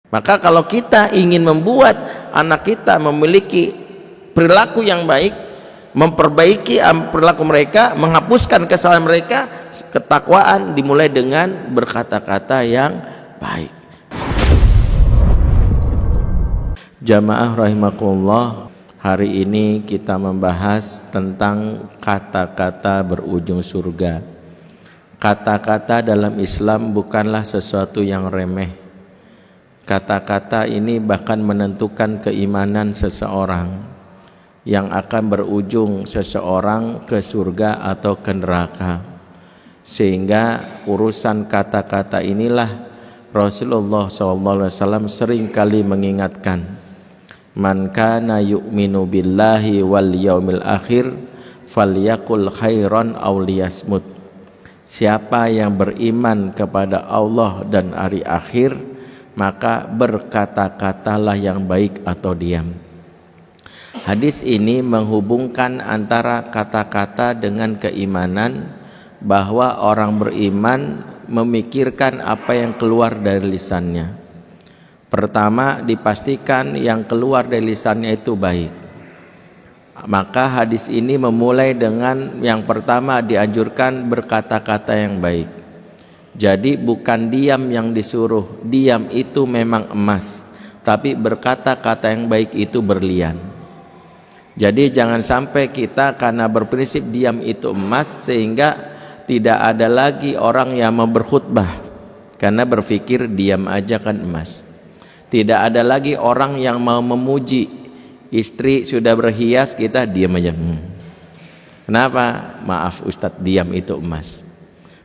Maka kalau kita ingin membuat anak kita memiliki perilaku yang baik, memperbaiki perilaku mereka, menghapuskan kesalahan mereka, ketakwaan dimulai dengan berkata-kata yang baik. Jamaah rahimakumullah, hari ini kita membahas tentang kata-kata berujung surga. Kata-kata dalam Islam bukanlah sesuatu yang remeh. Kata-kata ini bahkan menentukan keimanan seseorang, yang akan berujung seseorang ke surga atau ke neraka. Sehingga urusan kata-kata inilah Rasulullah SAW sering kali mengingatkan, man kana yu'minu billahi wal yaumil akhir falyakul khairan aw liyasmut. Siapa yang beriman kepada Allah dan hari akhir, maka berkata-katalah yang baik atau diam. Hadis ini menghubungkan antara kata-kata dengan keimanan, bahwa orang beriman memikirkan apa yang keluar dari lisannya. Pertama, dipastikan yang keluar dari lisannya itu baik. Maka hadis ini memulai dengan yang pertama, dianjurkan berkata-kata yang baik. Jadi bukan diam yang disuruh, diam itu memang emas, tapi berkata-kata yang baik itu berlian. Jadi jangan sampai kita karena berprinsip diam itu emas, sehingga tidak ada lagi orang yang mau berkhutbah karena berpikir diam aja kan emas. Tidak ada lagi orang yang mau memuji istri sudah berhias, kita diam aja. Kenapa? Maaf Ustadz, diam itu emas.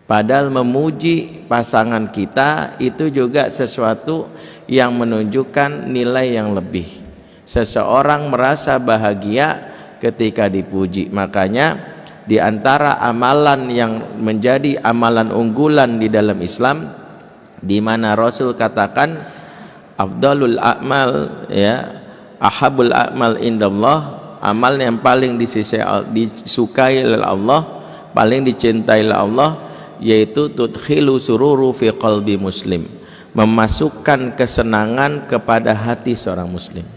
Padahal memuji pasangan kita itu juga sesuatu yang menunjukkan nilai yang lebih. Seseorang merasa bahagia ketika dipuji. Makanya di antara amalan yang menjadi amalan unggulan di dalam Islam, di mana Rasul katakan afdalul a'mal, ya, ahabul a'mal indallah, amal yang paling disukai oleh Allah, paling dicintai oleh Allah, yaitu tudkhilu sururu fi qalbi muslim, memasukkan kesenangan kepada hati seorang muslim.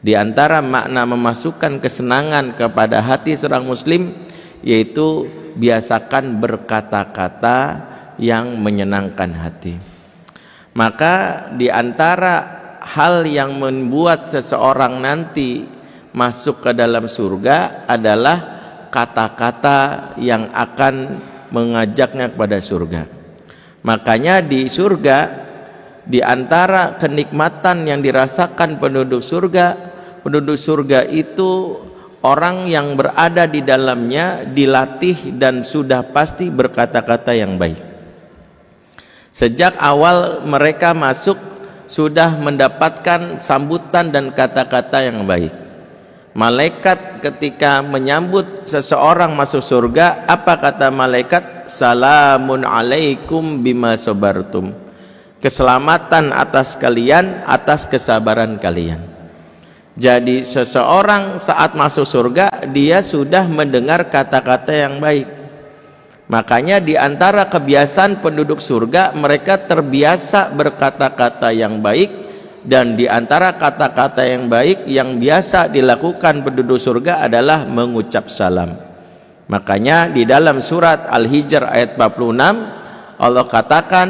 Di antara makna memasukkan kesenangan kepada hati seorang muslim, yaitu biasakan berkata-kata yang menyenangkan hati. Maka di antara hal yang membuat seseorang nanti masuk ke dalam surga adalah kata-kata yang akan mengajaknya kepada surga. Makanya di surga, di antara kenikmatan yang dirasakan penduduk surga itu orang yang berada di dalamnya dilatih dan sudah pasti berkata-kata yang baik. Sejak awal mereka masuk sudah mendapatkan sambutan dan kata-kata yang baik. Malaikat ketika menyambut seseorang masuk surga, apa kata malaikat? Salamun alaikum bima sabartum. Keselamatan atas kalian atas kesabaran kalian. Jadi seseorang saat masuk surga, dia sudah mendengar kata-kata yang baik. Makanya di antara kebiasaan penduduk surga, mereka terbiasa berkata-kata yang baik. Dan di antara kata-kata yang baik yang biasa dilakukan penduduk surga adalah mengucap salam. Makanya di dalam surat Al-Hijr ayat 46, Allah katakan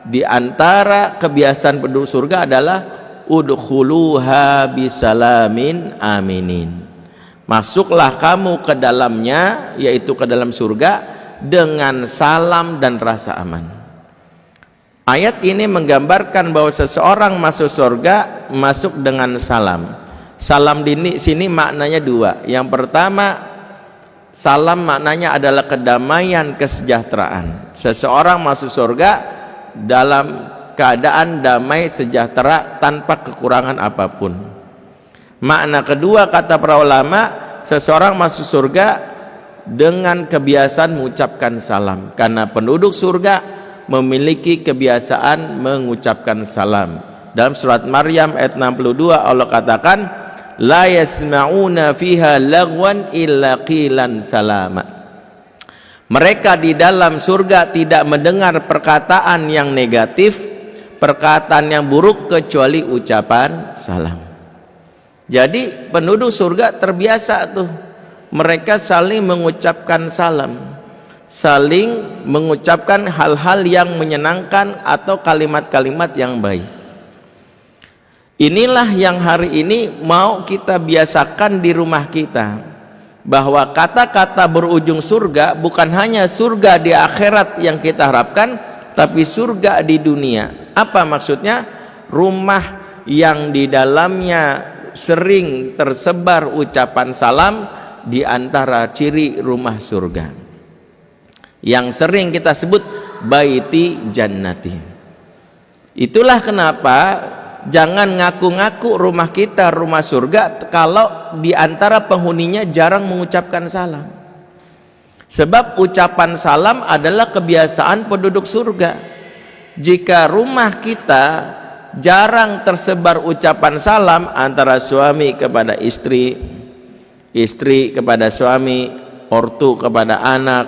di antara kebiasaan penduduk surga adalah udkhuluha bisalamin aminin. Masuklah kamu ke dalamnya, yaitu ke dalam surga, dengan salam dan rasa aman. Ayat ini menggambarkan bahwa seseorang masuk surga masuk dengan salam. Salam di sini maknanya dua. Yang pertama, salam maknanya adalah kedamaian, kesejahteraan. Seseorang masuk surga dalam keadaan damai, sejahtera, tanpa kekurangan apapun. Makna kedua kata para ulama, seseorang masuk surga dengan kebiasaan mengucapkan salam, karena penduduk surga memiliki kebiasaan mengucapkan salam. Dalam surat Maryam ayat 62 Allah katakan, la yasma'una fiha lagwan illa qilan salama. Mereka di dalam surga tidak mendengar perkataan yang negatif, perkataan yang buruk kecuali ucapan salam. Jadi penduduk surga terbiasa tuh, mereka saling mengucapkan salam, saling mengucapkan hal-hal yang menyenangkan atau kalimat-kalimat yang baik. Inilah yang hari ini mau kita biasakan di rumah kita, bahwa kata-kata berujung surga bukan hanya surga di akhirat yang kita harapkan, tapi surga di dunia. Apa maksudnya? Rumah yang di dalamnya sering tersebar ucapan salam di antara ciri rumah surga, yang sering kita sebut baiti jannati. Itulah kenapa jangan ngaku-ngaku rumah kita rumah surga kalau di antara penghuninya jarang mengucapkan salam. Sebab ucapan salam adalah kebiasaan penduduk surga. Jika rumah kita jarang tersebar ucapan salam antara suami kepada istri, istri kepada suami, ortu kepada anak,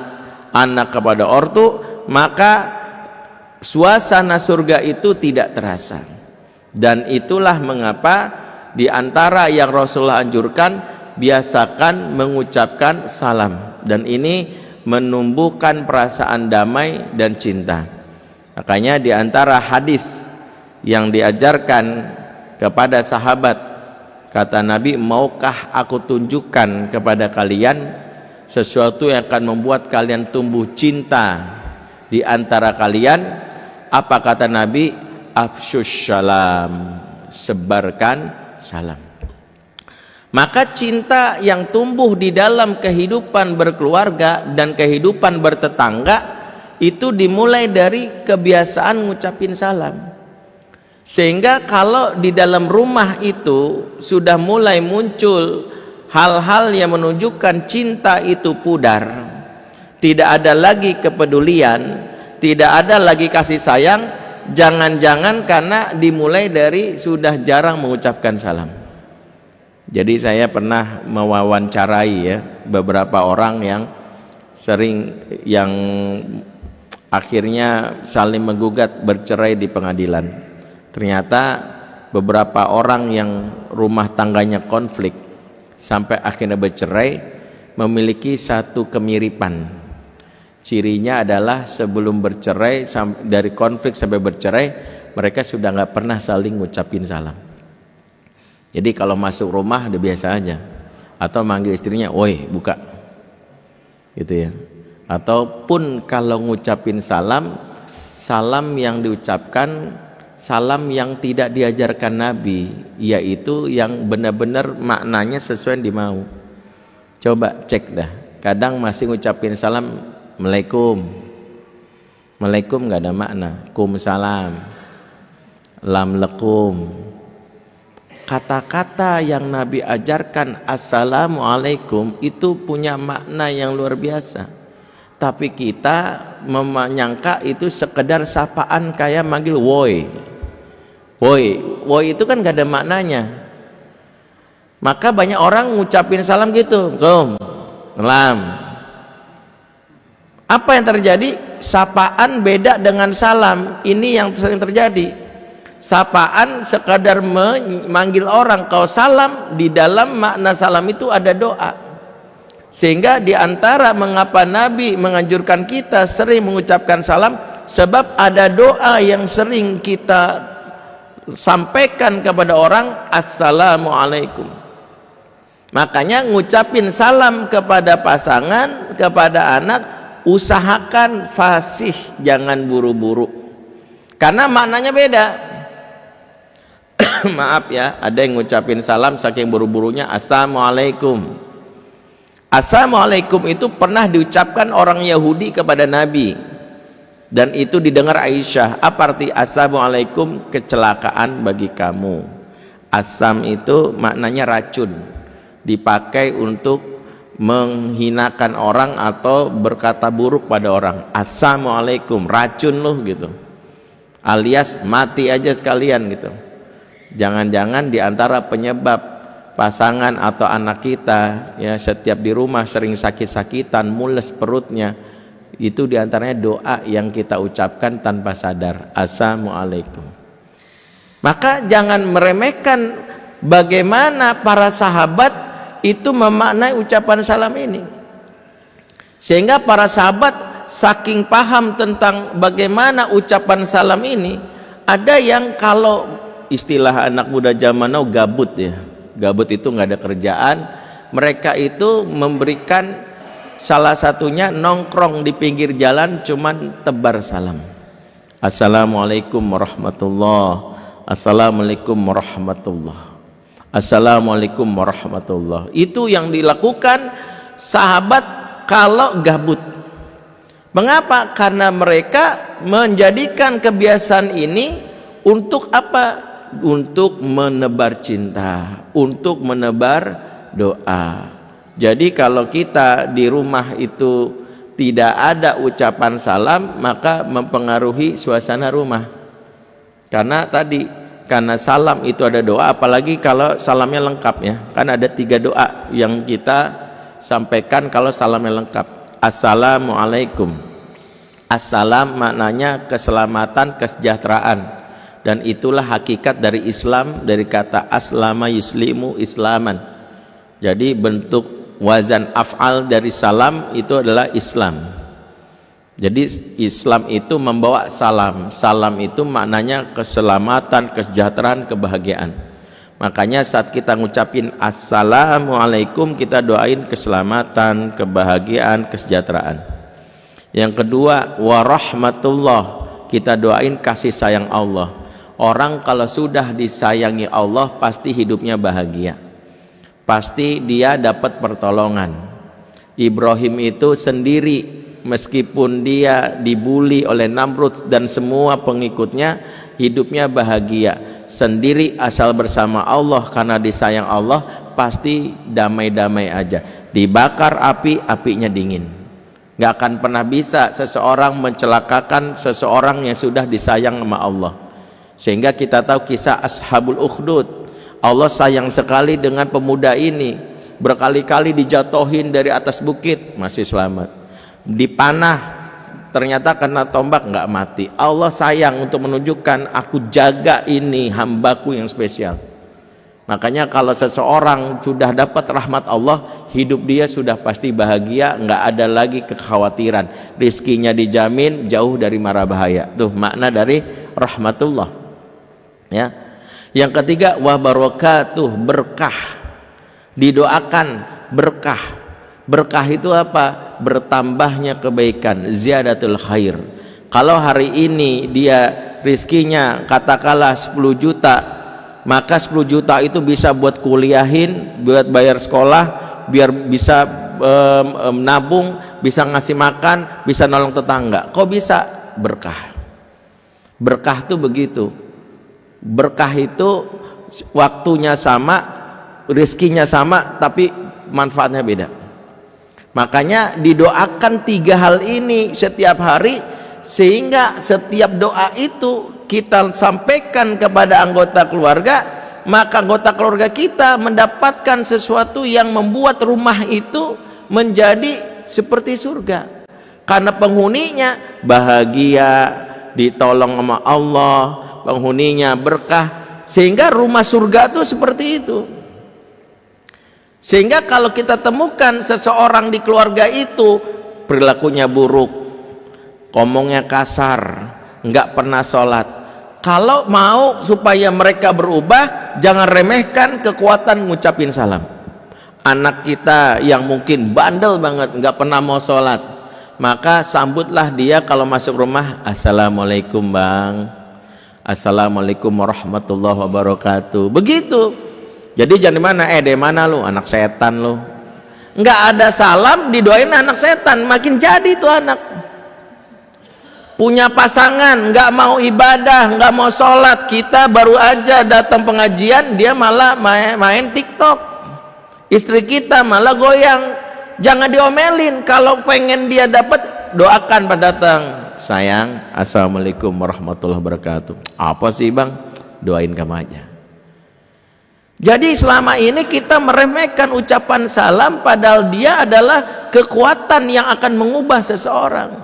anak kepada ortu, maka suasana surga itu tidak terasa. Dan itulah mengapa di antara yang Rasulullah anjurkan, biasakan mengucapkan salam, dan ini menumbuhkan perasaan damai dan cinta. Makanya di antara hadis yang diajarkan kepada sahabat, kata Nabi, maukah aku tunjukkan kepada kalian sesuatu yang akan membuat kalian tumbuh cinta di antara kalian? Apa kata Nabi? Afsyus salam, sebarkan salam. Maka cinta yang tumbuh di dalam kehidupan berkeluarga dan kehidupan bertetangga itu dimulai dari kebiasaan ngucapin salam. Sehingga kalau di dalam rumah itu sudah mulai muncul hal-hal yang menunjukkan cinta itu pudar, tidak ada lagi kepedulian, tidak ada lagi kasih sayang, jangan-jangan karena dimulai dari sudah jarang mengucapkan salam. Jadi saya pernah mewawancarai ya beberapa orang yang sering, yang akhirnya saling menggugat bercerai di pengadilan. Ternyata beberapa orang yang rumah tangganya konflik sampai akhirnya bercerai memiliki satu kemiripan. Cirinya adalah sebelum bercerai, dari konflik sampai bercerai, mereka sudah nggak pernah saling ngucapin salam. Jadi kalau masuk rumah udah biasa aja, atau manggil istrinya, woi buka, gitu ya. Ataupun kalau ngucapin salam, salam yang diucapkan salam yang tidak diajarkan Nabi, yaitu yang benar-benar maknanya sesuai yang dimau. Coba cek dah, kadang masih ngucapin salam Assalamualaikum, Waalaikum nggak ada makna, kum salam, lam lekum. Kata-kata yang Nabi ajarkan assalamualaikum itu punya makna yang luar biasa. Tapi kita menyangka itu sekedar sapaan kayak manggil woi. Woi itu kan gak ada maknanya. Maka banyak orang ngucapin salam gitu, kum, ngelam. Apa yang terjadi? Sapaan beda dengan salam. Ini yang sering terjadi. Sapaan sekadar memanggil orang. Kalau salam, di dalam makna salam itu ada doa. Sehingga di antara mengapa Nabi menganjurkan kita sering mengucapkan salam, sebab ada doa yang sering kita sampaikan kepada orang, assalamualaikum. Makanya ngucapin salam kepada pasangan, kepada anak, usahakan fasih, jangan buru-buru, karena maknanya beda. Maaf ya, ada yang ngucapin salam saking buru-burunya assalamualaikum. Assalamualaikum itu pernah diucapkan orang Yahudi kepada Nabi, dan itu didengar Aisyah. Apa arti assalamualaikum? Kecelakaan bagi kamu. Asam itu maknanya racun, dipakai untuk menghinakan orang atau berkata buruk pada orang. Assalamualaikum, racun loh gitu, alias mati aja sekalian gitu. Jangan-jangan diantara penyebab pasangan atau anak kita ya setiap di rumah sering sakit-sakitan, mules perutnya, itu diantaranya doa yang kita ucapkan tanpa sadar, assalamualaikum. Maka jangan meremehkan bagaimana para sahabat itu memaknai ucapan salam ini. Sehingga para sahabat saking paham tentang bagaimana ucapan salam ini, ada yang kalau istilah anak muda zaman now gabut ya. Gabut itu nggak ada kerjaan, mereka itu memberikan salah satunya nongkrong di pinggir jalan cuman tebar salam. Assalamualaikum warahmatullah. Assalamualaikum warahmatullah. Assalamualaikum warahmatullah. Itu yang dilakukan sahabat kalau gabut. Mengapa? Karena mereka menjadikan kebiasaan ini untuk apa? Untuk menebar cinta, untuk menebar doa. Jadi kalau kita di rumah itu tidak ada ucapan salam, maka mempengaruhi suasana rumah. Karena salam itu ada doa, apalagi kalau salamnya lengkap ya. Kan ada 3 doa yang kita sampaikan kalau salamnya lengkap. Assalamualaikum. Assalam maknanya keselamatan, kesejahteraan. Dan itulah hakikat dari Islam, dari kata aslama yuslimu islaman. Jadi bentuk wazan af'al dari salam itu adalah Islam. Jadi Islam itu membawa salam. Salam itu maknanya keselamatan, kesejahteraan, kebahagiaan. Makanya saat kita ngucapin assalamualaikum, kita doain keselamatan, kebahagiaan, kesejahteraan. Yang kedua, warahmatullah, kita doain kasih sayang Allah. Orang kalau sudah disayangi Allah pasti hidupnya bahagia, pasti dia dapat pertolongan. Ibrahim itu sendiri, meskipun dia dibuli oleh Namrud dan semua pengikutnya, hidupnya bahagia sendiri asal bersama Allah. Karena disayang Allah pasti damai-damai aja. Dibakar api, apinya dingin. Gak akan pernah bisa seseorang mencelakakan seseorang yang sudah disayang sama Allah. Sehingga kita tahu kisah Ashabul Ukhdud. Allah sayang sekali dengan pemuda ini, berkali-kali dijatuhin dari atas bukit, masih selamat. Dipanah, ternyata kena tombak, nggak mati. Allah sayang untuk menunjukkan aku jaga ini hambaku yang spesial. Makanya kalau seseorang sudah dapat rahmat Allah, hidup dia sudah pasti bahagia, nggak ada lagi kekhawatiran, rizkinya dijamin, jauh dari mara bahaya. Tuh makna dari rahmatullah ya. Yang ketiga, wa barakatuh, berkah. Didoakan berkah. Berkah itu apa? Bertambahnya kebaikan, ziyadatul khair. Kalau hari ini dia rizkinya katakanlah 10 juta, maka 10 juta itu bisa buat kuliahin, buat bayar sekolah, biar bisa nabung, bisa ngasih makan, bisa nolong tetangga. Kok bisa? Berkah. Berkah tuh begitu. Berkah itu waktunya sama, rizkinya sama, tapi manfaatnya beda. Makanya didoakan 3 hal ini setiap hari, sehingga setiap doa itu kita sampaikan kepada anggota keluarga, maka anggota keluarga kita mendapatkan sesuatu yang membuat rumah itu menjadi seperti surga. Karena penghuninya bahagia, ditolong sama Allah, penghuninya berkah, sehingga rumah surga itu seperti itu. Sehingga kalau kita temukan seseorang di keluarga itu perilakunya buruk, ngomongnya kasar, nggak pernah sholat, kalau mau supaya mereka berubah, jangan remehkan kekuatan ngucapin salam. Anak kita yang mungkin bandel banget, nggak pernah mau sholat, maka sambutlah dia kalau masuk rumah, assalamualaikum bang, assalamualaikum warahmatullahi wabarakatuh. Begitu. Jadi jangan di mana lu, anak setan lu. Nggak ada salam didoain anak setan, makin jadi tuh anak. Punya pasangan, nggak mau ibadah, nggak mau sholat, kita baru aja datang pengajian, dia malah main TikTok. Istri kita malah goyang. Jangan diomelin. Kalau pengen dia dapat, doakan pada datang. Sayang, assalamualaikum warahmatullahi wabarakatuh. Apa sih bang? Doain kamu aja. Jadi selama ini kita meremehkan ucapan salam, padahal dia adalah kekuatan yang akan mengubah seseorang.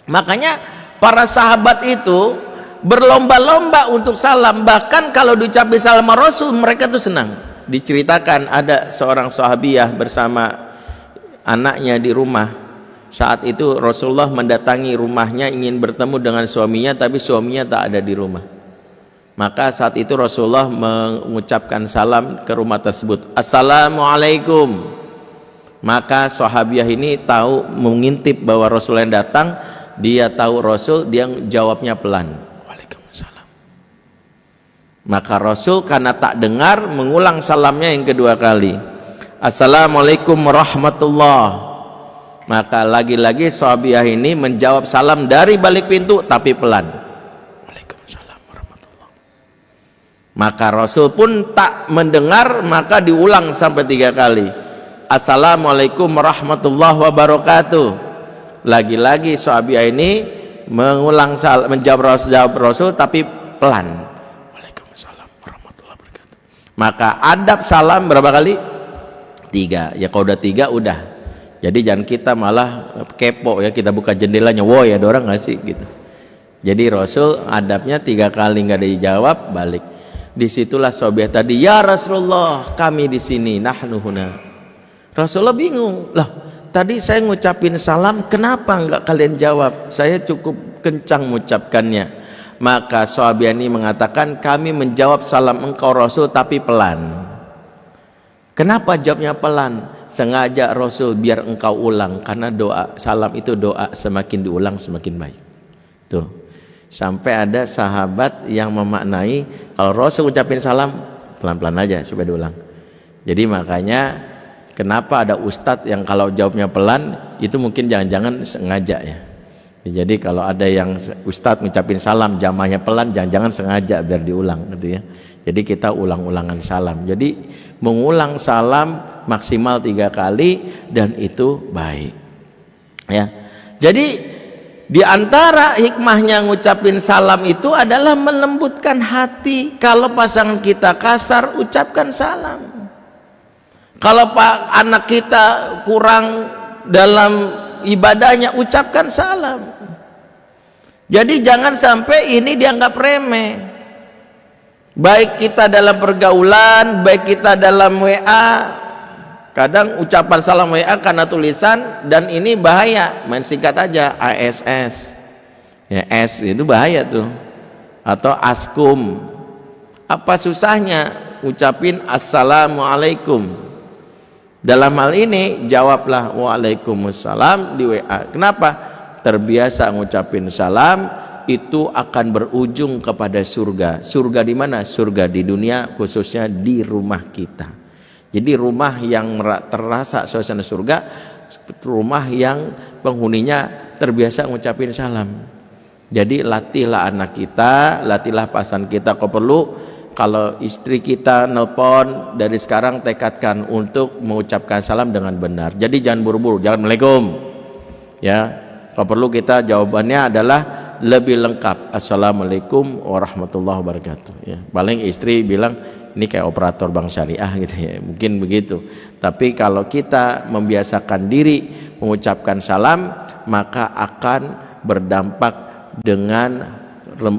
Makanya para sahabat itu berlomba-lomba untuk salam. Bahkan kalau diucapin salam Rasul, mereka tuh senang. Diceritakan ada seorang sahabiyah bersama anaknya di rumah. Saat itu Rasulullah mendatangi rumahnya ingin bertemu dengan suaminya, tapi suaminya tak ada di rumah. Maka saat itu Rasulullah mengucapkan salam ke rumah tersebut, Assalamualaikum. Maka sahabiah ini tahu, mengintip bahwa Rasul yang datang, dia tahu Rasul, dia jawabnya pelan, Waalaikumsalam. Maka Rasul karena tak dengar mengulang salamnya yang kedua kali, Assalamualaikum warahmatullah. Maka lagi-lagi sahabiah ini menjawab salam dari balik pintu tapi pelan, Waalaikumsalam warahmatullah. Maka Rasul pun tak mendengar, maka diulang sampai 3 kali, Assalamualaikum warahmatullahi wabarakatuh. Lagi-lagi sahabiah ini mengulang salam, menjawab Rasul tapi pelan, Waalaikumsalam warahmatullahi wabarakatuh. Maka adab salam berapa kali? 3. Ya kalau udah 3 udah. Jadi jangan kita malah kepo ya, kita buka jendelanya, wow ya ada orang nggak sih gitu. Jadi Rasul adabnya 3 kali nggak dijawab balik. Disitulah sahabat tadi, ya Rasulullah kami di sini, nahnu huna. Rasulullah bingung, lah tadi saya ngucapin salam, kenapa enggak kalian jawab? Saya cukup kencang mengucapkannya. Maka sahabat ini mengatakan, kami menjawab salam engkau Rasul tapi pelan. Kenapa jawabnya pelan? Sengaja Rasul biar engkau ulang, karena doa salam itu doa, semakin diulang semakin baik. Tuh, sampai ada sahabat yang memaknai kalau Rasul ucapin salam pelan-pelan aja supaya diulang. Jadi makanya kenapa ada ustadz yang kalau jawabnya pelan itu mungkin jangan-jangan sengaja ya. Jadi kalau ada yang ustadz ngucapin salam jamaahnya pelan, jangan-jangan sengaja biar diulang gitu ya. Jadi kita ulang-ulangan salam. Jadi mengulang salam maksimal 3 kali dan itu baik. Ya. Jadi di antara hikmahnya ngucapin salam itu adalah melembutkan hati. Kalau pasangan kita kasar, ucapkan salam. Kalau anak kita kurang dalam ibadahnya, ucapkan salam. Jadi jangan sampai ini dianggap remeh. Baik kita dalam pergaulan, baik kita dalam WA. Kadang ucapan salam WA karena tulisan, dan ini bahaya, main singkat aja, ASS ya, S itu bahaya tuh, atau askum. Apa susahnya ucapin assalamualaikum? Dalam hal ini jawablah waalaikumsalam di WA. Kenapa? Terbiasa ngucapin salam itu akan berujung kepada surga. Surga di mana? Surga di dunia, khususnya di rumah kita. Jadi rumah yang terasa suasana surga, rumah yang penghuninya terbiasa ngucapin salam. Jadi latihlah anak kita, latihlah pasangan kita. Kau perlu kalau istri kita nelpon, dari sekarang tekadkan untuk mengucapkan salam dengan benar. Jadi jangan buru-buru, jangan Assalamualaikum. Ya, kalau perlu kita jawabannya adalah lebih lengkap, Assalamualaikum warahmatullahi wabarakatuh. Ya, paling istri bilang ini kayak operator bank syariah gitu ya, mungkin begitu. Tapi kalau kita membiasakan diri mengucapkan salam, maka akan berdampak dengan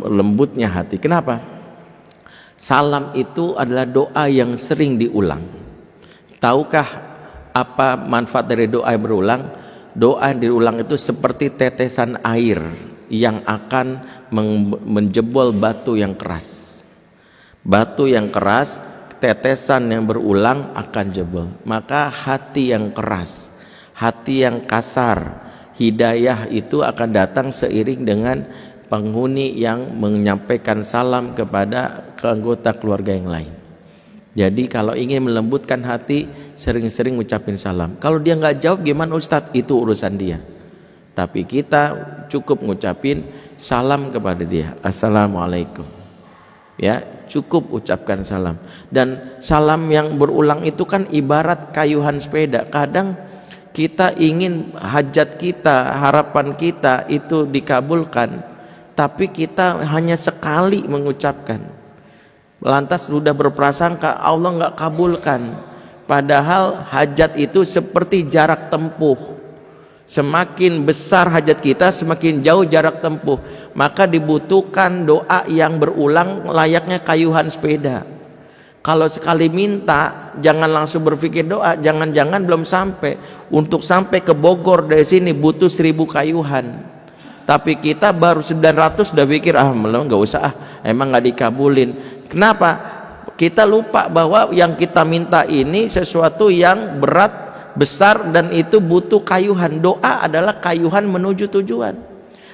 lembutnya hati. Kenapa? Salam itu adalah doa yang sering diulang. Tahukah apa manfaat dari doa yang berulang? Doa yang diulang itu seperti tetesan air yang akan menjebol batu yang keras. Batu yang keras, tetesan yang berulang akan jebol. Maka hati yang keras, hati yang kasar, hidayah itu akan datang seiring dengan penghuni yang menyampaikan salam kepada anggota keluarga yang lain. Jadi kalau ingin melembutkan hati, sering-sering ucapin salam. Kalau dia nggak jawab gimana Ustadz? Itu urusan dia. Tapi kita cukup ngucapin salam kepada dia, Assalamualaikum. Ya, cukup ucapkan salam. Dan salam yang berulang itu kan ibarat kayuhan sepeda. Kadang kita ingin hajat kita, harapan kita itu dikabulkan, tapi kita hanya sekali mengucapkan. Lantas sudah berprasangka Allah nggak kabulkan. Padahal hajat itu seperti jarak tempuh. Semakin besar hajat kita, semakin jauh jarak tempuh. maka dibutuhkan doa yang berulang layaknya kayuhan sepeda. Kalau sekali minta, jangan langsung berpikir doa, jangan-jangan belum sampai. Untuk sampai ke Bogor dari sini butuh 1000 kayuhan. Tapi kita baru 900 udah pikir, belum, nggak usah, emang nggak dikabulin. Kenapa? Kita lupa bahwa yang kita minta ini sesuatu yang berat, besar, dan itu butuh kayuhan. Doa adalah kayuhan menuju tujuan.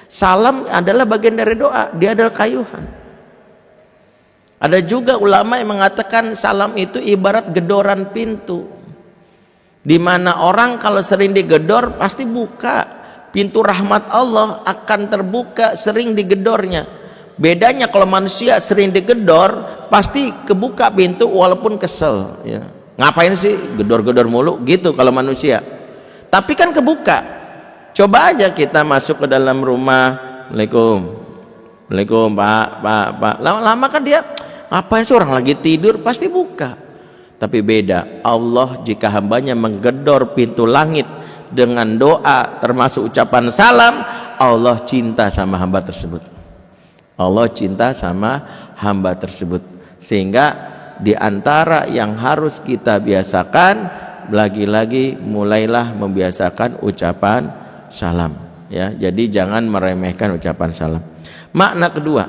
Salam adalah bagian dari doa, dia adalah kayuhan. Ada juga ulama yang mengatakan salam itu ibarat gedoran pintu, di mana orang kalau sering digedor pasti buka. Pintu rahmat Allah akan terbuka sering digedornya. Bedanya kalau manusia sering digedor pasti kebuka pintu walaupun kesel, ya. Ngapain sih gedor-gedor mulu gitu kalau manusia. Tapi kan kebuka. Coba aja kita masuk ke dalam rumah, Assalamualaikum Pak. Lama-lama kan dia, ngapain sih orang lagi tidur, pasti buka. Tapi beda, Allah jika hambanya menggedor pintu langit dengan doa termasuk ucapan salam, Allah cinta sama hamba tersebut. Allah cinta sama hamba tersebut. Sehingga di antara yang harus kita biasakan, lagi-lagi mulailah membiasakan ucapan salam, ya. Jadi jangan meremehkan ucapan salam. Makna kedua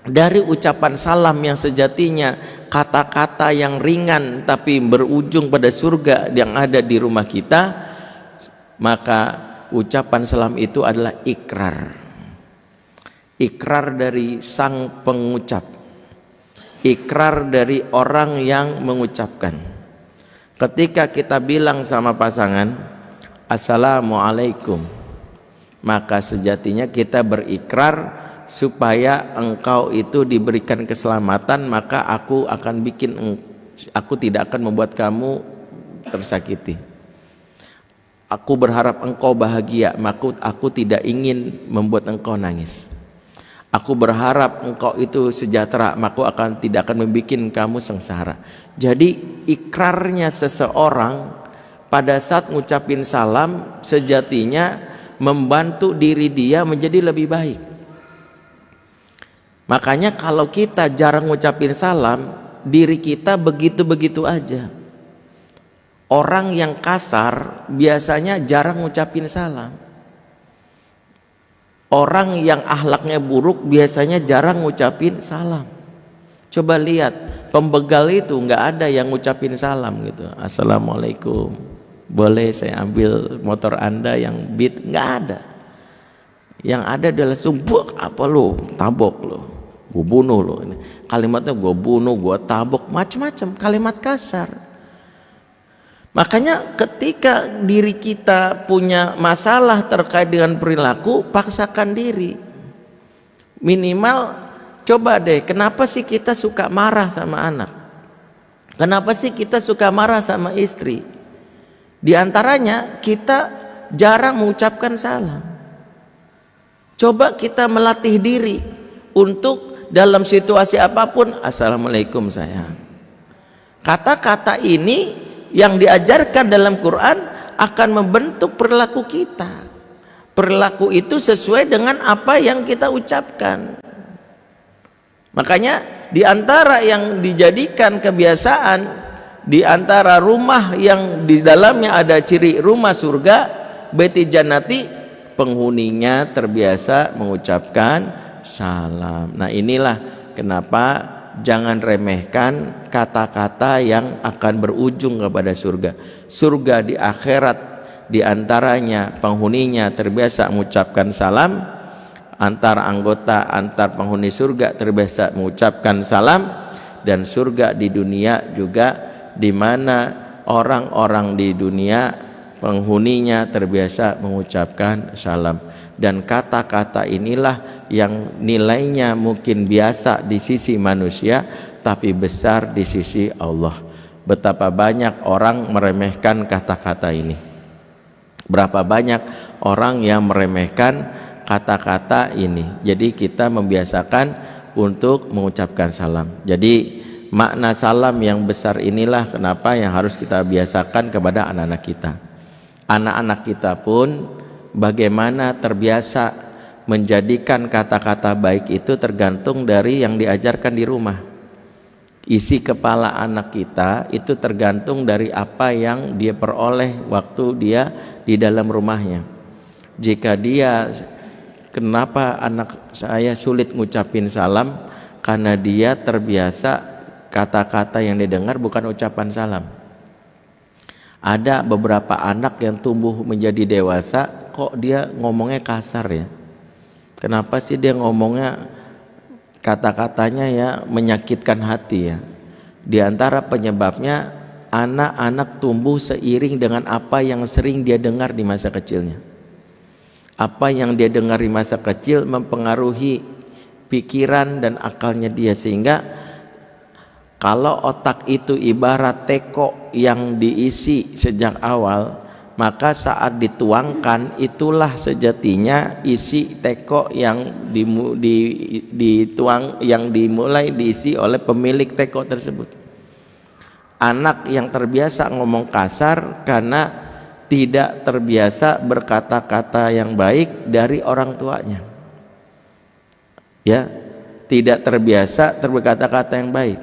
dari ucapan salam yang sejatinya kata-kata yang ringan tapi berujung pada surga yang ada di rumah kita, maka ucapan salam itu adalah ikrar. Ikrar dari sang pengucap, ikrar dari orang yang mengucapkan. Ketika kita bilang sama pasangan Assalamualaikum, maka sejatinya kita berikrar supaya engkau itu diberikan keselamatan, maka aku tidak akan membuat kamu tersakiti. Aku berharap engkau bahagia, maka aku tidak ingin membuat engkau nangis. Aku berharap engkau itu sejahtera, maka tidak akan membuat kamu sengsara. Jadi ikrarnya seseorang pada saat ngucapin salam sejatinya membantu diri dia menjadi lebih baik. Makanya kalau kita jarang ngucapin salam, diri kita begitu-begitu aja. Orang yang kasar biasanya jarang ngucapin salam. Orang yang akhlaknya buruk biasanya jarang ngucapin salam. Coba lihat, pembegal itu nggak ada yang ngucapin salam gitu. Assalamualaikum, boleh saya ambil motor Anda yang beat? Nggak ada. Yang ada adalah sumpah, apa lo, tabok lo, gue bunuh lo. Kalimatnya gue bunuh, gue tabok, macam-macam kalimat kasar. Makanya ketika diri kita punya masalah terkait dengan perilaku, paksakan diri. Minimal coba deh, kenapa sih kita suka marah sama anak? Kenapa sih kita suka marah sama istri? Di antaranya kita jarang mengucapkan salam. Coba kita melatih diri untuk dalam situasi apapun, Assalamualaikum sayang. Kata-kata ini yang diajarkan dalam Quran akan membentuk perilaku kita. Perilaku itu sesuai dengan apa yang kita ucapkan. Makanya di antara yang dijadikan kebiasaan, di antara rumah yang di dalamnya ada ciri rumah surga, Baiti Jannati, penghuninya terbiasa mengucapkan salam. Nah inilah kenapa jangan remehkan kata-kata yang akan berujung kepada surga. Surga di akhirat di antaranya penghuninya terbiasa mengucapkan salam, antar penghuni surga terbiasa mengucapkan salam, dan surga di dunia juga di mana orang-orang di dunia penghuninya terbiasa mengucapkan salam. Dan kata-kata inilah yang nilainya mungkin biasa di sisi manusia tapi besar di sisi Allah. Betapa banyak orang meremehkan kata-kata ini. Berapa banyak orang yang meremehkan kata-kata ini. Jadi kita membiasakan untuk mengucapkan salam. Jadi makna salam yang besar inilah kenapa yang harus kita biasakan kepada anak-anak kita. Anak-anak kita pun bagaimana terbiasa menjadikan kata-kata baik itu tergantung dari yang diajarkan di rumah. Isi kepala anak kita itu tergantung dari apa yang dia peroleh waktu dia di dalam rumahnya. Jika dia, kenapa anak saya sulit ngucapin salam? Karena dia terbiasa kata-kata yang didengar bukan ucapan salam. Ada beberapa anak yang tumbuh menjadi dewasa, kok dia ngomongnya kasar ya? Kenapa sih dia ngomongnya kata-katanya ya menyakitkan hati ya? Di antara penyebabnya anak-anak tumbuh seiring dengan apa yang sering dia dengar di masa kecilnya. Apa yang dia dengar di masa kecil mempengaruhi pikiran dan akalnya dia, sehingga kalau otak itu ibarat teko yang diisi sejak awal, maka saat dituangkan itulah sejatinya isi teko yang dituang, yang dimulai diisi oleh pemilik teko tersebut. Anak yang terbiasa ngomong kasar karena tidak terbiasa berkata-kata yang baik dari orang tuanya, ya, tidak terbiasa berkata-kata yang baik.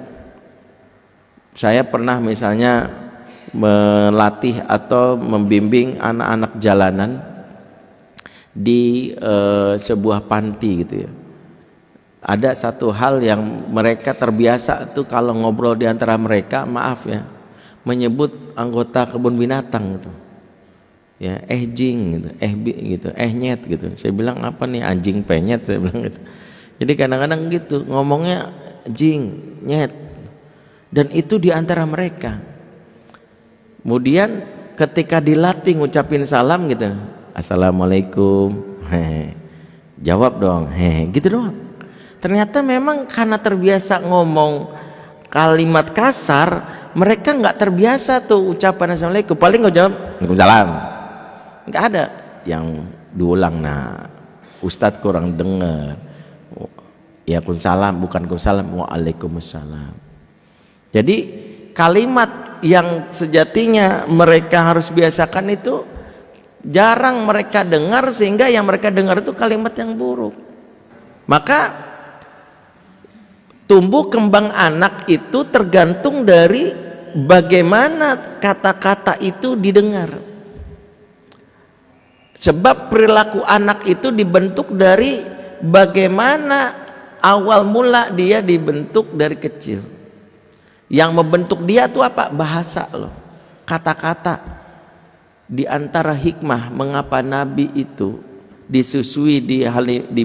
Saya pernah misalnya melatih atau membimbing anak-anak jalanan di sebuah panti gitu ya. Ada satu hal yang mereka terbiasa tuh kalau ngobrol di antara mereka, maaf ya, menyebut anggota kebun binatang gitu. Ya, jing gitu, gitu, nyet gitu. Saya bilang apa nih, anjing penyet, saya bilang gitu. Jadi kadang-kadang gitu ngomongnya jing, nyet. Dan itu di antara mereka. Kemudian ketika dilatih ngucapin salam gitu, assalamualaikum, jawab dong, gitu doang. Ternyata memang karena terbiasa ngomong kalimat kasar, mereka nggak terbiasa tuh ucapan assalamualaikum. Paling nggak jawab waalaikumsalam, nggak ada yang diulang. Nah, Ustadz kurang dengar, ya waalaikumsalam, bukan waalaikumsalam, waalaikumsalam. Jadi kalimat yang sejatinya mereka harus biasakan itu jarang mereka dengar, sehingga yang mereka dengar itu kalimat yang buruk. Maka tumbuh kembang anak itu tergantung dari bagaimana kata-kata itu didengar. Sebab perilaku anak itu dibentuk dari bagaimana awal mula dia dibentuk dari kecil. Yang membentuk dia itu apa? Bahasa loh, kata-kata. Di antara hikmah mengapa Nabi itu disusui di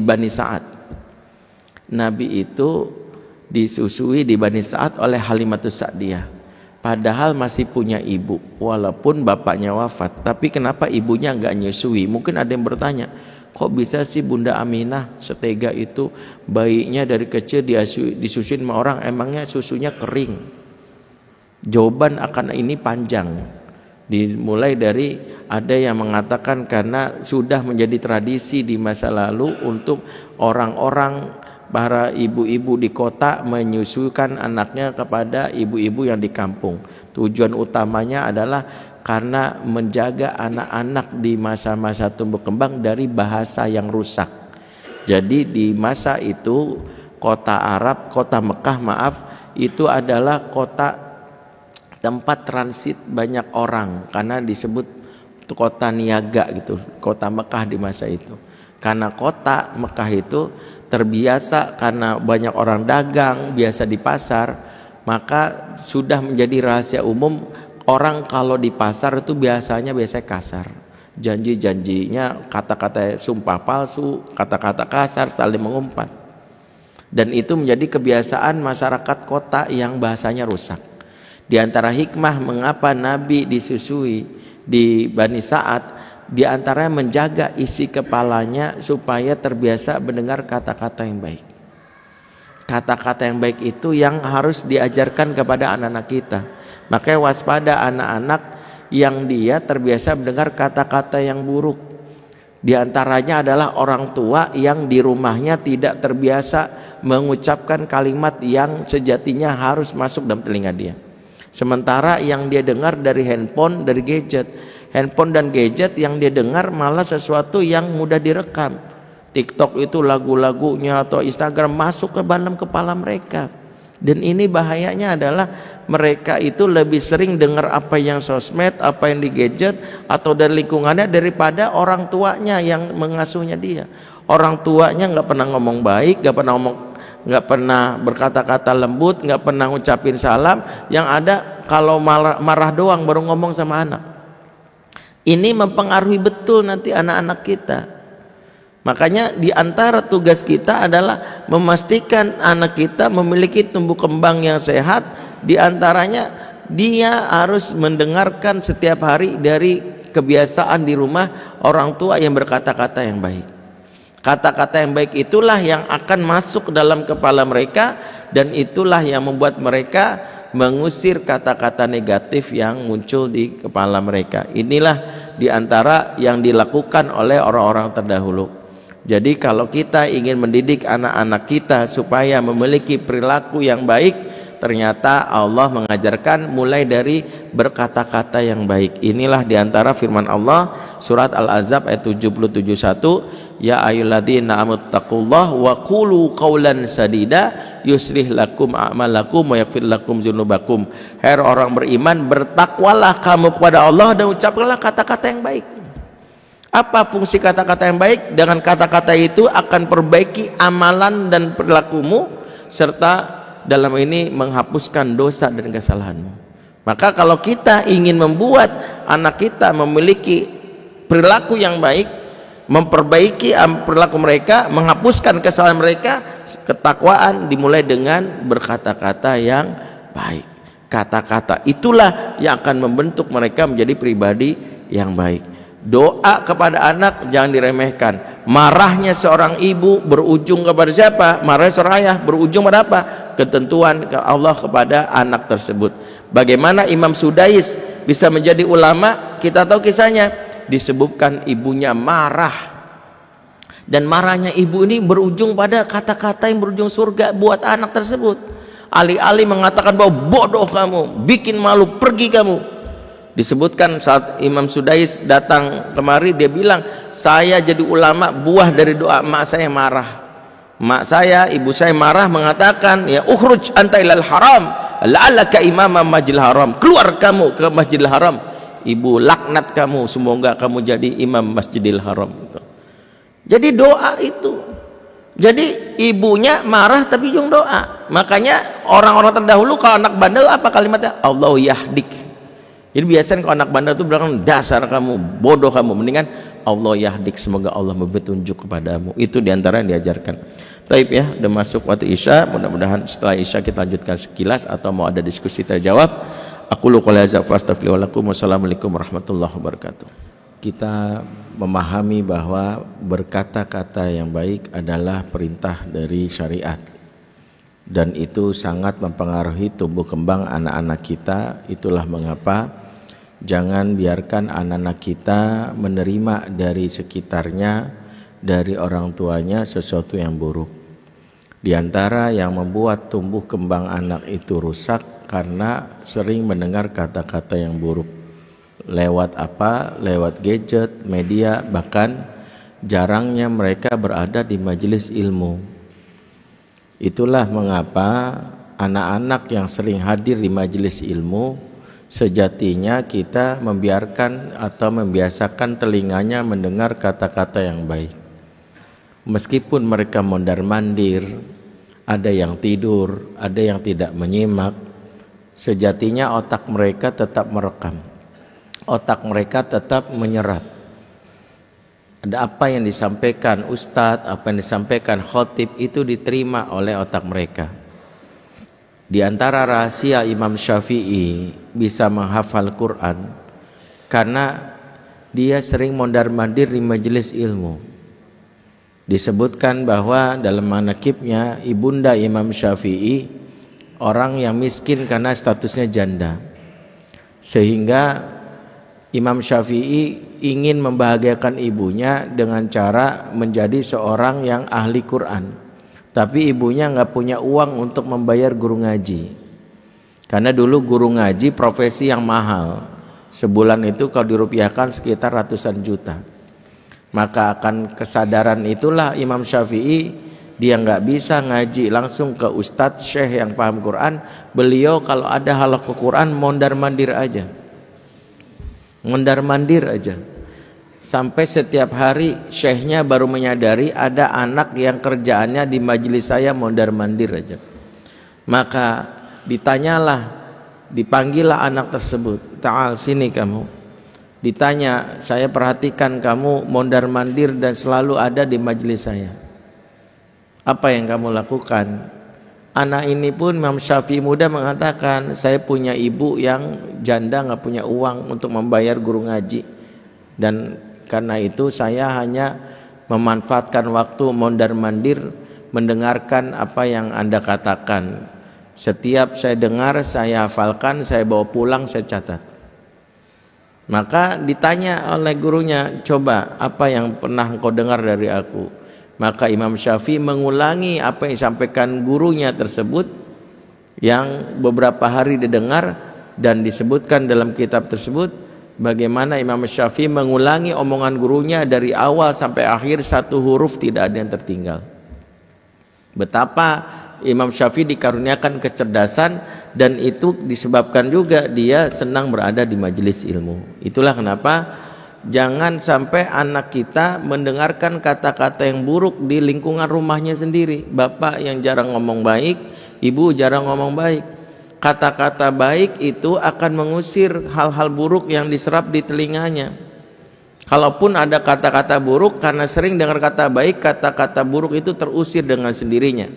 Bani Sa'ad. Nabi itu disusui di Bani Sa'ad oleh Halimatus Sa'diyah. Padahal masih punya ibu, walaupun bapaknya wafat. Tapi kenapa ibunya enggak nyusui? Mungkin ada yang bertanya, kok bisa sih Bunda Aminah setega itu, bayinya dari kecil disusuin sama orang, emangnya susunya kering? Jawaban akan ini panjang. Dimulai dari ada yang mengatakan karena sudah menjadi tradisi di masa lalu untuk orang-orang, para ibu-ibu di kota menyusukan anaknya kepada ibu-ibu yang di kampung. Tujuan utamanya adalah karena menjaga anak-anak di masa-masa tumbuh kembang dari bahasa yang rusak. Jadi di masa itu kota Mekah itu adalah kota tempat transit banyak orang, karena disebut kota niaga gitu, kota Mekah di masa itu. Karena kota Mekah itu terbiasa karena banyak orang dagang, biasa di pasar, maka sudah menjadi rahasia umum orang kalau di pasar itu biasanya kasar. Janji-janjinya kata-kata sumpah palsu, kata-kata kasar, saling mengumpat. Dan itu menjadi kebiasaan masyarakat kota yang bahasanya rusak. Di antara hikmah mengapa Nabi disusui di Bani Sa'ad, di antaranya menjaga isi kepalanya supaya terbiasa mendengar kata-kata yang baik. Kata-kata yang baik itu yang harus diajarkan kepada anak-anak kita. Makanya waspada anak-anak yang dia terbiasa mendengar kata-kata yang buruk. Di antaranya adalah orang tua yang di rumahnya tidak terbiasa mengucapkan kalimat yang sejatinya harus masuk dalam telinga dia. Sementara yang dia dengar dari handphone, dari gadget dan gadget yang dia dengar malah sesuatu yang mudah direkam. TikTok itu lagu-lagunya atau Instagram masuk ke dalam kepala mereka. Dan ini bahayanya adalah mereka itu lebih sering dengar apa yang sosmed, apa yang di gadget atau dari lingkungannya daripada orang tuanya yang mengasuhnya dia. Orang tuanya nggak pernah ngomong baik, nggak pernah berkata-kata lembut, nggak pernah ngucapin salam. Yang ada kalau marah doang baru ngomong sama anak. Ini mempengaruhi betul nanti anak-anak kita. Makanya di antara tugas kita adalah memastikan anak kita memiliki tumbuh kembang yang sehat. Di antaranya dia harus mendengarkan setiap hari dari kebiasaan di rumah orang tua yang berkata-kata yang baik. Kata-kata yang baik itulah yang akan masuk dalam kepala mereka, dan itulah yang membuat mereka mengusir kata-kata negatif yang muncul di kepala mereka. Inilah di antara yang dilakukan oleh orang-orang terdahulu. Jadi kalau kita ingin mendidik anak-anak kita supaya memiliki perilaku yang baik, ternyata Allah mengajarkan mulai dari berkata-kata yang baik. Inilah di antara firman Allah surat Al-Ahzab ayat 77:1, ya ayyuhalladzina amanu taqullaha wa qulu qawlan sadida yuslih lakum a'malakum wa yaghfir lakum dzunubakum. Hai orang beriman, bertakwalah kamu kepada Allah dan ucapkanlah kata-kata yang baik. Apa fungsi kata-kata yang baik? Dengan kata-kata itu akan perbaiki amalan dan perilakumu, serta dalam ini menghapuskan dosa dan kesalahanmu. Maka kalau kita ingin membuat anak kita memiliki perilaku yang baik, memperbaiki perilaku mereka, menghapuskan kesalahan mereka, ketakwaan dimulai dengan berkata-kata yang baik. Kata-kata itulah yang akan membentuk mereka menjadi pribadi yang baik. Doa kepada anak jangan diremehkan. Marahnya seorang ibu berujung kepada siapa? Marahnya seorang ayah berujung pada apa? Ketentuan Allah kepada anak tersebut. Bagaimana Imam Sudais bisa menjadi ulama? Kita tahu kisahnya. Disebutkan ibunya marah, dan marahnya ibu ini berujung pada kata-kata yang berujung surga buat anak tersebut. Alih-alih mengatakan bahwa bodoh kamu, bikin malu, pergi kamu. Disebutkan saat Imam Sudais datang kemari, dia bilang, saya jadi ulama buah dari doa mak saya marah. Mak saya, ibu saya marah mengatakan, ya ukhruj anta ilal haram la'allaka imama masjidil haram. Keluar kamu ke Masjidil Haram. Ibu laknat kamu, semoga kamu jadi imam Masjidil Haram. Jadi doa itu. Jadi ibunya marah tapi ujung doa. Makanya orang-orang terdahulu kalau anak bandel apa kalimatnya? Allah yahdik. Jadi biasanya kalau anak bandel itu bilang dasar kamu, bodoh kamu. Mendingan Allah yahdik, semoga Allah memberi petunjuk kepadamu. Itu diantara yang diajarkan. Taib ya, udah masuk waktu Isya. Mudah-mudahan setelah Isya kita lanjutkan sekilas atau mau ada diskusi kita jawab. Aku lu qouli hadza fa astaghfirullahaladzim. Wassalamualaikum warahmatullahi wabarakatuh. Kita memahami bahwa berkata-kata yang baik adalah perintah dari syariat, dan itu sangat mempengaruhi tumbuh kembang anak-anak kita. Itulah mengapa jangan biarkan anak-anak kita menerima dari sekitarnya, dari orang tuanya sesuatu yang buruk. Di antara yang membuat tumbuh kembang anak itu rusak karena sering mendengar kata-kata yang buruk. Lewat apa? Lewat gadget, media, bahkan jarangnya mereka berada di majelis ilmu. Itulah mengapa anak-anak yang sering hadir di majelis ilmu, sejatinya kita membiarkan atau membiasakan telinganya mendengar kata-kata yang baik. Meskipun mereka mondar-mandir, ada yang tidur, ada yang tidak menyimak, sejatinya otak mereka tetap merekam. Otak mereka tetap menyerap. Ada apa yang disampaikan ustadz, apa yang disampaikan khotib, itu diterima oleh otak mereka. Di antara rahasia Imam Syafi'i bisa menghafal Quran karena dia sering mondar-mandir di majelis ilmu. Disebutkan bahwa dalam manaqibnya ibunda Imam Syafi'i orang yang miskin karena statusnya janda, sehingga Imam Syafi'i ingin membahagiakan ibunya dengan cara menjadi seorang yang ahli Quran, tapi ibunya nggak punya uang untuk membayar guru ngaji, karena dulu guru ngaji profesi yang mahal. Sebulan itu kalau dirupiahkan sekitar ratusan juta. Maka akan kesadaran itulah Imam Syafi'i, dia nggak bisa ngaji langsung ke ustadz syekh yang paham Quran. Beliau kalau ada halaqah Quran mondar-mandir aja, mondar-mandir aja, sampai setiap hari syekhnya baru menyadari ada anak yang kerjaannya di majelis saya mondar-mandir aja. Maka ditanyalah, dipanggillah anak tersebut, ta'al sini kamu. Ditanya, saya perhatikan kamu mondar-mandir dan selalu ada di majelis saya. Apa yang kamu lakukan? Anak ini pun Imam Syafi'i muda mengatakan, saya punya ibu yang janda, nggak punya uang untuk membayar guru ngaji, dan karena itu saya hanya memanfaatkan waktu mondar-mandir mendengarkan apa yang Anda katakan. Setiap saya dengar, saya hafalkan, saya bawa pulang, saya catat. Maka ditanya oleh gurunya, coba apa yang pernah engkau dengar dari aku? Maka Imam Syafi'i mengulangi apa yang disampaikan gurunya tersebut yang beberapa hari didengar, dan disebutkan dalam kitab tersebut bagaimana Imam Syafi'i mengulangi omongan gurunya dari awal sampai akhir, satu huruf tidak ada yang tertinggal. Betapa Imam Syafi'i dikaruniakan kecerdasan, dan itu disebabkan juga dia senang berada di majelis ilmu. Itulah kenapa jangan sampai anak kita mendengarkan kata-kata yang buruk di lingkungan rumahnya sendiri. Bapak yang jarang ngomong baik, ibu jarang ngomong baik. Kata-kata baik itu akan mengusir hal-hal buruk yang diserap di telinganya. Kalaupun ada kata-kata buruk, karena sering dengar kata baik, kata-kata buruk itu terusir dengan sendirinya.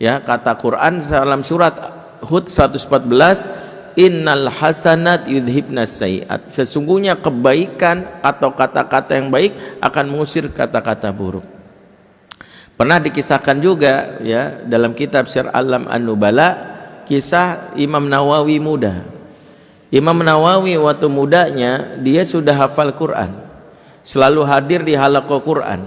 Ya, kata Quran dalam surat Hud 114, innal hasanat yudhibnas sayiat. Sesungguhnya kebaikan atau kata-kata yang baik akan mengusir kata-kata buruk. Pernah dikisahkan juga ya dalam kitab Syiar A'lam An-Nubala, kisah Imam Nawawi muda. Imam Nawawi waktu mudanya dia sudah hafal Quran, selalu hadir di halaqah Quran.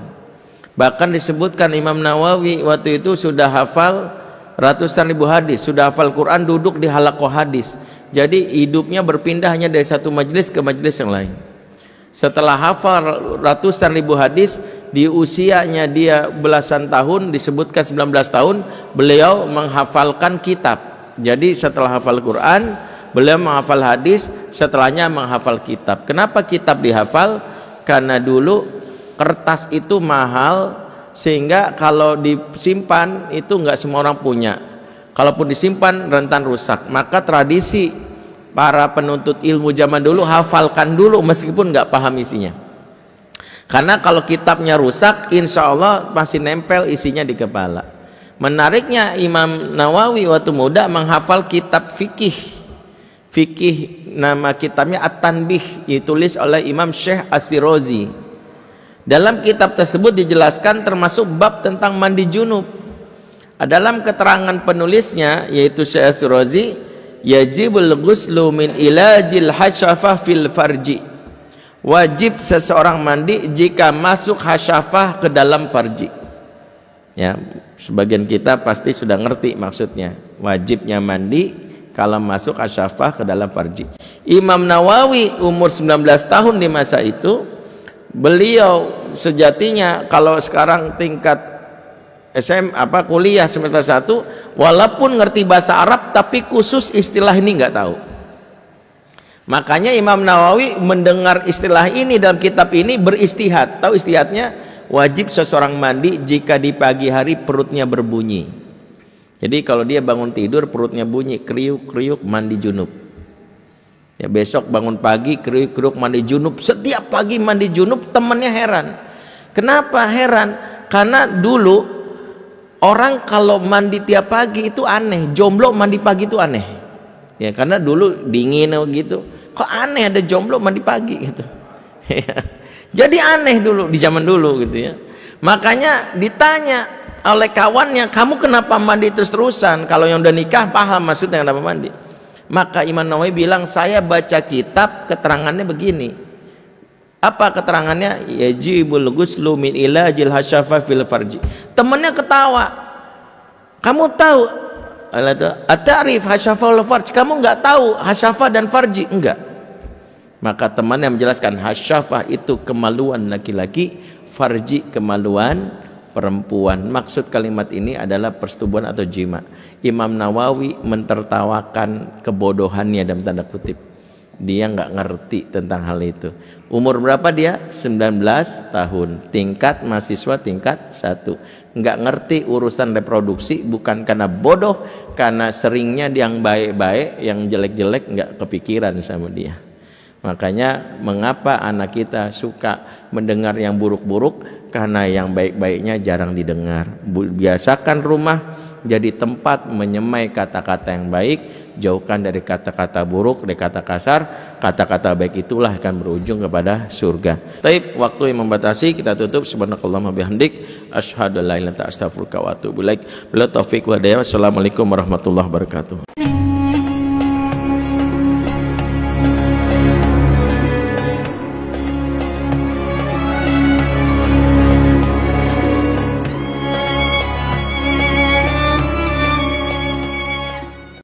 Bahkan disebutkan Imam Nawawi waktu itu sudah hafal ratusan ribu hadis, sudah hafal Quran, duduk di halaqah hadis. Jadi hidupnya berpindah hanya dari satu majelis ke majelis yang lain. Setelah hafal ratusan ribu hadis, di usianya dia belasan tahun, disebutkan 19 tahun, beliau menghafalkan kitab. Jadi setelah hafal Quran, beliau menghafal hadis, setelahnya menghafal kitab. Kenapa kitab dihafal? Karena dulu kertas itu mahal, sehingga kalau disimpan itu nggak semua orang punya. Kalaupun disimpan rentan rusak. Maka tradisi para penuntut ilmu zaman dulu hafalkan dulu meskipun nggak paham isinya. Karena kalau kitabnya rusak, insya Allah masih nempel isinya di kepala. Menariknya Imam Nawawi waktu muda menghafal kitab fikih. Fikih nama kitabnya At-Tanbih, ditulis oleh Imam Syekh As-Sirazi. Dalam kitab tersebut dijelaskan termasuk bab tentang mandi junub. Dalam keterangan penulisnya yaitu Syekh As-Sirazi, yajibul ghuslu min ilajil hasyafah fil farji. Wajib seseorang mandi jika masuk hasyafah ke dalam farji. Ya, sebagian kita pasti sudah ngerti maksudnya. Wajibnya mandi kalau masuk hasyafah ke dalam farji. Imam Nawawi umur 19 tahun di masa itu, beliau sejatinya kalau sekarang tingkat kuliah semester 1, walaupun ngerti bahasa Arab tapi khusus istilah ini nggak tahu. Makanya Imam Nawawi mendengar istilah ini dalam kitab ini beristihad. Tahu istihadnya? Wajib seseorang mandi jika di pagi hari perutnya berbunyi. Jadi kalau dia bangun tidur perutnya bunyi kriuk-kriuk, mandi junub. Ya, besok bangun pagi kriuk-kriuk mandi junub. Setiap pagi mandi junub, temannya heran. Kenapa heran? Karena dulu orang kalau mandi tiap pagi itu aneh. Jomblo mandi pagi itu aneh. Ya, karena dulu dingin gitu. Kok aneh ada jomblo mandi pagi gitu. Jadi aneh dulu di zaman dulu gitu ya. Makanya ditanya oleh kawannya, kamu kenapa mandi terus-terusan? Kalau yang udah nikah paham maksudnya kenapa mandi. Maka Imam Nawawi bilang, saya baca kitab keterangannya begini. Apa keterangannya? Yajibul ghuslu min ilajil hasyafah fil farji. Temennya ketawa. Kamu tahu At-ta'rif hasyafah wal farj? Kamu nggak tahu hasyafah dan farji? Enggak. Maka teman yang menjelaskan hasyafah itu kemaluan laki-laki, farji kemaluan perempuan. Maksud kalimat ini adalah persetubuhan atau jima. Imam Nawawi mentertawakan kebodohannya dalam tanda kutip. Dia nggak ngerti tentang hal itu. Umur berapa dia? 19 tahun. Tingkat mahasiswa tingkat 1. Nggak ngerti urusan reproduksi, bukan karena bodoh, karena seringnya yang baik-baik, yang jelek-jelek nggak kepikiran sama dia. Makanya mengapa anak kita suka mendengar yang buruk-buruk? Karena yang baik-baiknya jarang didengar. Biasakan rumah jadi tempat menyemai kata-kata yang baik, jauhkan dari kata-kata buruk, dari kata kasar. Kata-kata baik itulah akan berujung kepada surga. Taib, waktu yang membatasi, kita tutup. Subhanakallahumma bihamdik, asyhadu an la ilaha illa anta astaghfiruka wa atubu ilaik. Bila taufik wa hidayah. Wassalamualaikum warahmatullahi wabarakatuh.